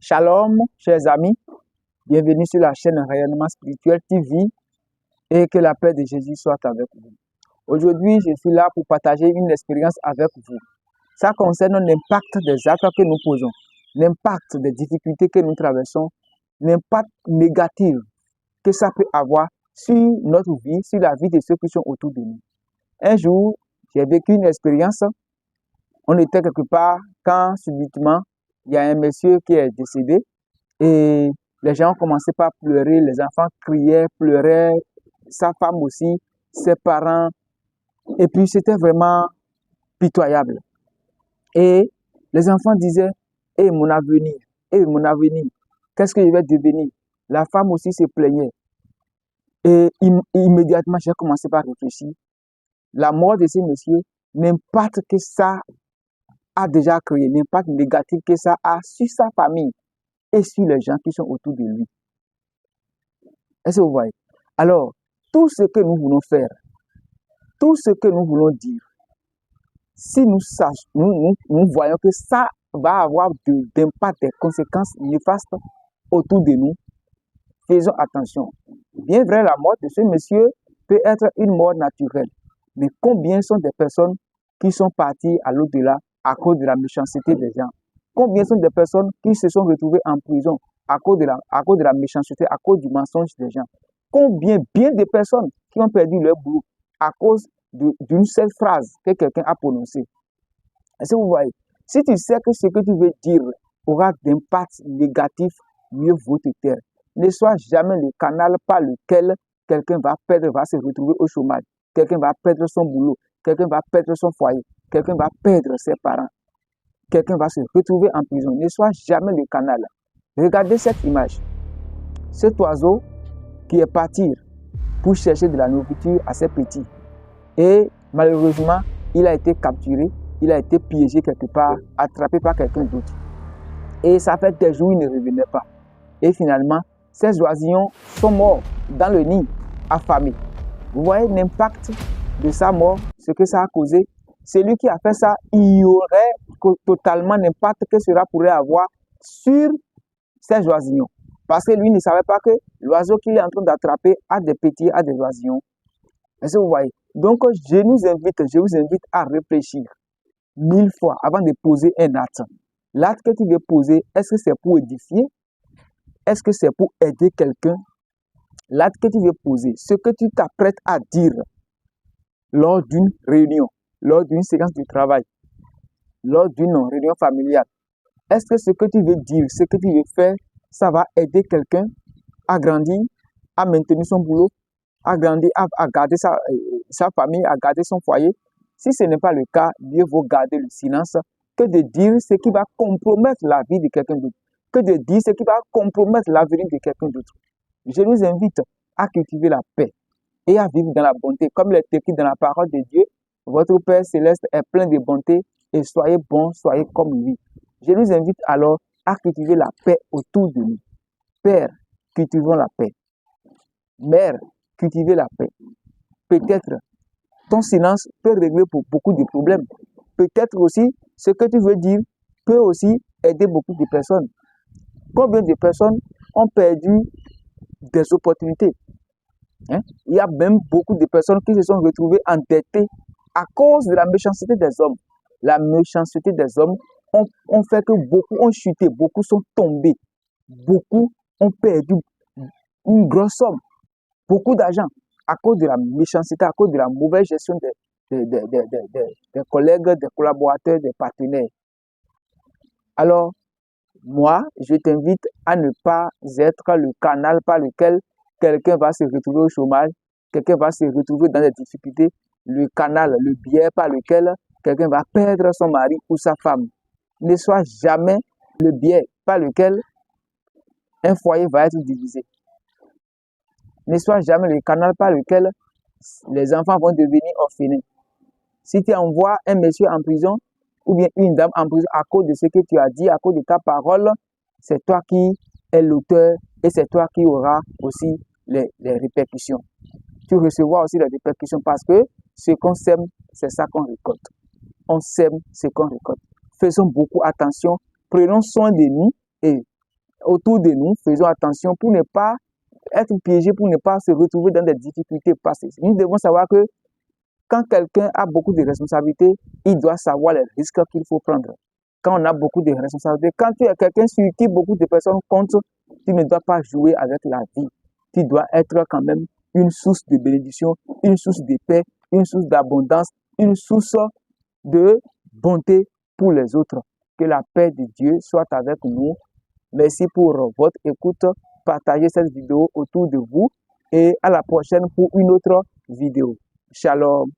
Shalom, chers amis, bienvenue sur la chaîne Rayonnement Spirituel TV et que la paix de Jésus soit avec vous. Aujourd'hui, je suis là pour partager une expérience avec vous. Ça concerne l'impact des actes que nous posons, l'impact des difficultés que nous traversons, l'impact négatif que ça peut avoir sur notre vie, sur la vie de ceux qui sont autour de nous. Un jour, j'ai vécu une expérience. On était quelque part quand subitement, il y a un monsieur qui est décédé et les gens ont commencé par pleurer, les enfants criaient, pleuraient, sa femme aussi, ses parents. Et puis c'était vraiment pitoyable. Et les enfants disaient, eh mon avenir, qu'est-ce que je vais devenir? La femme aussi se plaignait. Et immédiatement, j'ai commencé par réfléchir. La mort de ce monsieur, l'impact que ça a déjà créé, l'impact négatif que ça a sur sa famille et sur les gens qui sont autour de lui. Est-ce que vous voyez? Alors, tout ce que nous voulons faire, tout ce que nous voulons dire, si nous voyons que ça va avoir d'impact, des conséquences néfastes autour de nous, faisons attention. Bien vrai, la mort de ce monsieur peut être une mort naturelle, mais combien sont des personnes qui sont parties à l'au-delà à cause de la méchanceté des gens? Combien sont des personnes qui se sont retrouvées en prison à cause de la méchanceté, à cause du mensonge des gens? Combien bien de personnes qui ont perdu leur boulot à cause d'une seule phrase que quelqu'un a prononcée? Est-ce que vous voyez? Si tu sais que ce que tu veux dire aura d'impact négatif, mieux vaut te taire. Ne sois jamais le canal par lequel quelqu'un va se retrouver au chômage, quelqu'un va perdre son boulot, quelqu'un va perdre son foyer, quelqu'un va perdre ses parents, quelqu'un va se retrouver en prison. Ne sois jamais le canal. Regardez cette image. Cet oiseau qui est parti pour chercher de la nourriture à ses petits. Et malheureusement, il a été capturé, il a été piégé quelque part, attrapé par quelqu'un d'autre. Et ça fait des jours, il ne revenait pas. Et finalement, ces oisillons sont morts dans le nid, affamés. Vous voyez l'impact de sa mort, ce que ça a causé. Celui qui a fait ça, il y aurait totalement l'impact que cela pourrait avoir sur ces oisillons. Parce que lui ne savait pas que l'oiseau qu'il est en train d'attraper a des petits, a des oisillons. Est-ce que vous voyez? Donc, je vous invite à réfléchir 1000 fois avant de poser un acte. L'acte que tu veux poser, est-ce que c'est pour édifier? Est-ce que c'est pour aider quelqu'un? L'acte que tu veux poser, ce que tu t'apprêtes à dire lors d'une réunion, lors d'une séquence de travail, lors d'une réunion familiale, est-ce que ce que tu veux dire, ce que tu veux faire, ça va aider quelqu'un à grandir, à maintenir son boulot, à grandir, à garder sa famille, à garder son foyer? Si ce n'est pas le cas, mieux vaut garder le silence que de dire ce qui va compromettre la vie de quelqu'un d'autre, que de dire ce qui va compromettre l'avenir de quelqu'un d'autre. Je nous invite à cultiver la paix et à vivre dans la bonté. Comme il est écrit dans la parole de Dieu, votre Père céleste est plein de bonté et soyez bons, soyez comme lui. Je nous invite alors à cultiver la paix autour de nous. Père, cultivons la paix. Mère, cultivez la paix. Peut-être ton silence peut régler pour beaucoup de problèmes. Peut-être aussi ce que tu veux dire peut aussi aider beaucoup de personnes. Combien de personnes ont perdu des opportunités? Il y a même beaucoup de personnes qui se sont retrouvées endettées à cause de la méchanceté des hommes. La méchanceté des hommes ont fait que beaucoup ont chuté, beaucoup sont tombés, beaucoup ont perdu une grosse somme, beaucoup d'argent à cause de la méchanceté, à cause de la mauvaise gestion des collègues, des collaborateurs, des partenaires. Alors, moi, je t'invite à ne pas être le canal par lequel quelqu'un va se retrouver au chômage, quelqu'un va se retrouver dans des difficultés, le canal, le biais par lequel quelqu'un va perdre son mari ou sa femme. Ne sois jamais le biais par lequel un foyer va être divisé. Ne sois jamais le canal par lequel les enfants vont devenir orphelins. Si tu envoies un monsieur en prison ou bien une dame en prison à cause de ce que tu as dit, à cause de ta parole, c'est toi qui es l'auteur et c'est toi qui auras aussi les répercussions. Tu recevras aussi les répercussions parce que ce qu'on sème, c'est ça qu'on récolte. On sème ce qu'on récolte. Faisons beaucoup attention, prenons soin de nous et autour de nous, faisons attention pour ne pas être piégés, pour ne pas se retrouver dans des difficultés passées. Nous devons savoir que quand quelqu'un a beaucoup de responsabilités, il doit savoir les risques qu'il faut prendre. Quand on a beaucoup de responsabilités, quand tu es quelqu'un sur qui beaucoup de personnes comptent, tu ne dois pas jouer avec la vie. Tu dois être quand même une source de bénédiction, une source de paix, une source d'abondance, une source de bonté pour les autres. Que la paix de Dieu soit avec nous. Merci pour votre écoute. Partagez cette vidéo autour de vous et à la prochaine pour une autre vidéo. Shalom.